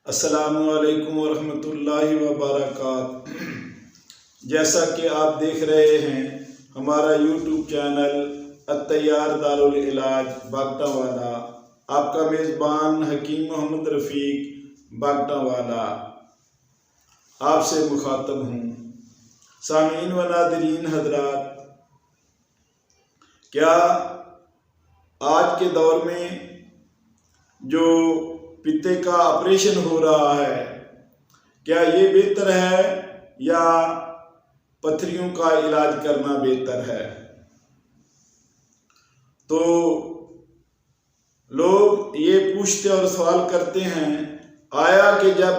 अस्सलामुअलैकुम वरहमतुल्लाहि वबरकातुहू। जैसा कि आप देख रहे हैं हमारा यूट्यूब चैनल अत्तैयार दारुल इलाज बागटावाला, आपका मेज़बान हकीम मोहम्मद रफ़ीक बागटावाला आपसे मुखातब हूँ। सामीन व नादरीन हजरात, क्या आज के दौर में जो पित्ते का ऑपरेशन हो रहा है, क्या ये बेहतर है या पथरियों का इलाज करना बेहतर है? तो लोग ये पूछते और सवाल करते हैं, आया कि जब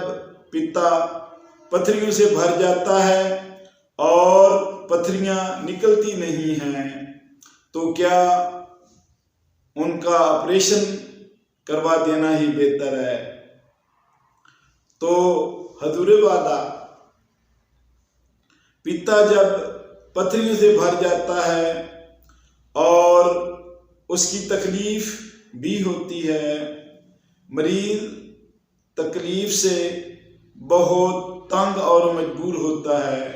पित्ता पथरियों से भर जाता है और पथरियां निकलती नहीं हैं, तो क्या उनका ऑपरेशन करवा देना ही बेहतर है? तो हजूर वाला, पित्ता जब पथरियों से भर जाता है और उसकी तकलीफ भी होती है, मरीज तकलीफ से बहुत तंग और मजबूर होता है,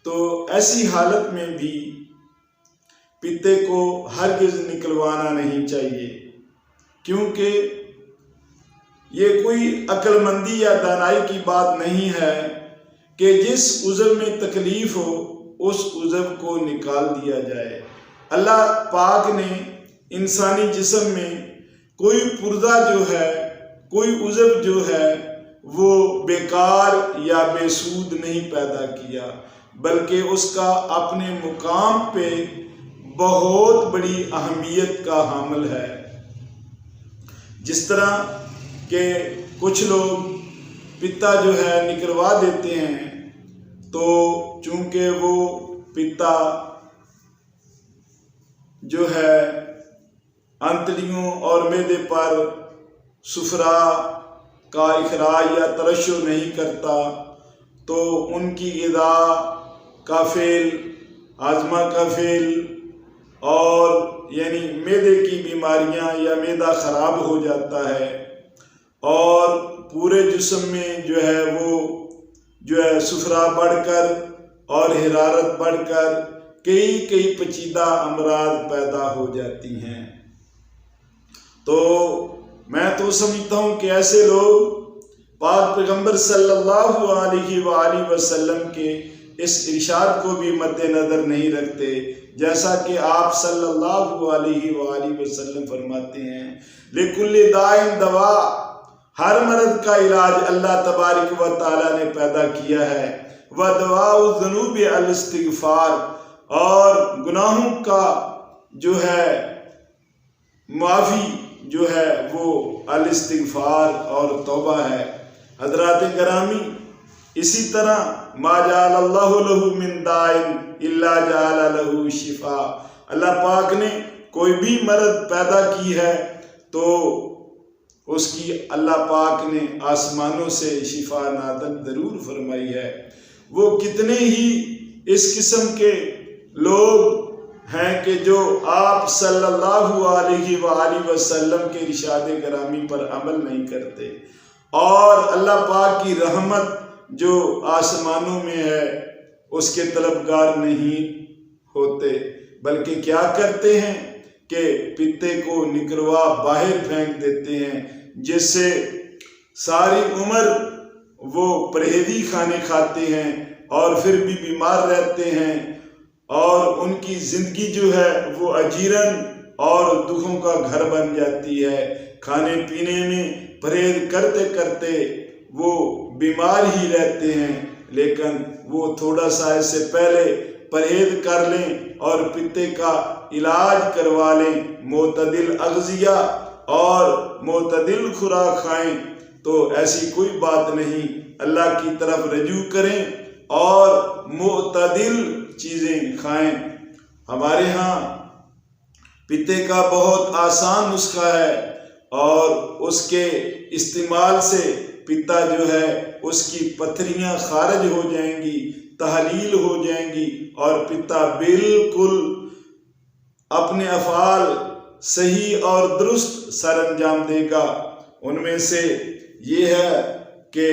तो ऐसी हालत में भी पित्ते को हरगिज़ निकलवाना नहीं चाहिए, क्योंकि ये कोई अक्लमंदी या दानाई की बात नहीं है कि जिस उज़व में तकलीफ हो उस उज़व को निकाल दिया जाए। अल्लाह पाक ने इंसानी जिस्म में कोई पुर्जा जो है, कोई उज़व जो है, वो बेकार या बेसूद नहीं पैदा किया, बल्कि उसका अपने मुकाम पे बहुत बड़ी अहमियत का हामिल है। जिस तरह के कुछ लोग पित्ता जो है निकलवा देते हैं, तो चूंकि वो पित्ता जो है अंतड़ियों और मैदे पर सुफरा का इखराज या तरश्शुर नहीं करता, तो उनकी ग़िज़ा का फेल, हाजमा का फेल और यानी मैदे की बीमारियां या मैदा ख़राब हो जाता है और पूरे जिस्म में जो है वो जो है सुफरा बढ़कर और हरारत बढ़कर कई कई पेचीदा अमराज पैदा हो जाती हैं। तो मैं तो समझता हूँ कि ऐसे लोग पाक पैगंबर सल्लल्लाहु अलैहि वसल्लम के इस इरशाद को भी मद्देनज़र नहीं रखते, जैसा कि आप सल्लल्लाहु अलैहि वसल्लम फरमाते हैं, लिकुल्लि दाइन दवा, हर मर्द का इलाज अल्लाह तबारक व तआला ने पैदा किया है। व दवाउ ज़ुनूबि अल इस्तिग़फ़ार, और गुनाहों का जो है माफ़ी जो है वो अल इस्तिग़फ़ार और तौबा है। हज़रात गिरामी, इसी तरह मा जअलल्लाहु लहू मिन दाइन इल्ला जअल लहू शिफा, अल्लाह पाक ने कोई भी मर्द पैदा की है तो उसकी अल्लाह पाक ने आसमानों से शिफा नादल ज़रूर फरमाई है। वो कितने ही इस किस्म के लोग हैं कि जो आप सल्लल्लाहु अलैहि वसल्लम के इरशाद गिरामी पर अमल नहीं करते और अल्लाह पाक की रहमत जो आसमानों में है उसके तलबगार नहीं होते, बल्कि क्या करते हैं कि पित्ते को निकलवा बाहर फेंक देते हैं, जिससे सारी उम्र वो परहेज़ी खाने खाते हैं और फिर भी बीमार रहते हैं और उनकी ज़िंदगी जो है वो अजीरन और दुखों का घर बन जाती है। खाने पीने में परहेज़ करते करते वो बीमार ही रहते हैं, लेकिन वो थोड़ा सा इससे पहले परहेज़ कर लें और पित्ते का इलाज करवा लें, मोतदिल अग़ज़िया और मोतदिल खुराक खाएं, तो ऐसी कोई बात नहीं। अल्लाह की तरफ रजू करें और मोतदिल चीज़ें खाएं। हमारे यहाँ पित्ते का बहुत आसान नुस्खा है और उसके इस्तेमाल से पित्ता जो है उसकी पथरियां खारिज हो जाएंगी, तहलील हो जाएंगी और पित्ता बिल्कुल अपने अफ़ाल सही और दुरुस्त सर अंजाम देगा। उनमें से ये है कि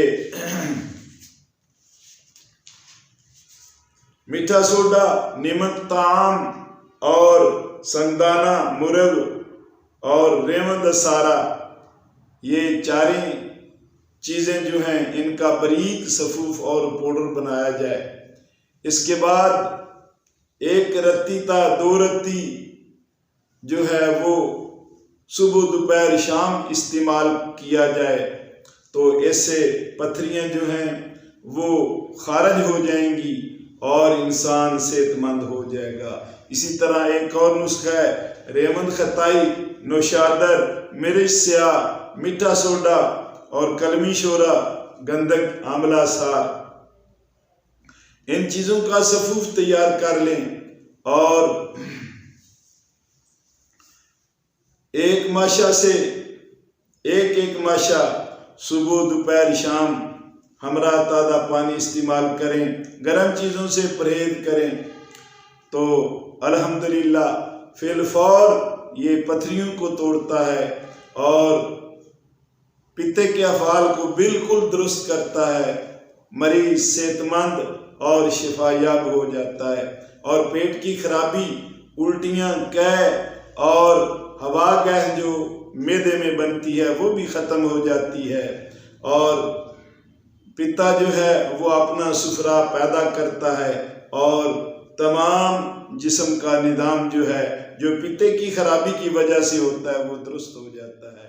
मीठा सोडा, निमक ताम और संगदाना मुर्ग और रेवंद सारा, ये चारें चीज़ें जो हैं इनका बारीक सफूफ और पाउडर बनाया जाए। इसके बाद 1 रत्ती ता 2 रत्ती जो है वो सुबह दोपहर शाम इस्तेमाल किया जाए, तो ऐसे पथरियाँ जो हैं वो खारिज हो जाएंगी और इंसान सेहतमंद हो जाएगा। इसी तरह एक और नुस्खा है, रेवंद खताई, नौशादर, मिर्च स्याह, मीठा सोडा और कलमी शोरा, गंधक, आंवला सार। इन चीज़ों का सफूफ तैयार कर लें और एक माशा से एक माशा सुबह दोपहर शाम हमरा ताज़ा पानी इस्तेमाल करें, गर्म चीज़ों से परहेज करें, तो अल्हम्दुलिल्लाह फिलफौर ये पथरियों को तोड़ता है और पित्ते के अफाल को बिल्कुल दुरुस्त करता है। मरीज सेहतमंद और शिफायाब हो जाता है और पेट की खराबी, उल्टियाँ, कै और हवा गैस जो मैदे में बनती है वो भी ख़त्म हो जाती है और पित्ता जो है वो अपना सुफरा पैदा करता है और तमाम जिस्म का निज़ाम जो है जो पित्ते की खराबी की वजह से होता है वो दुरुस्त हो जाता है।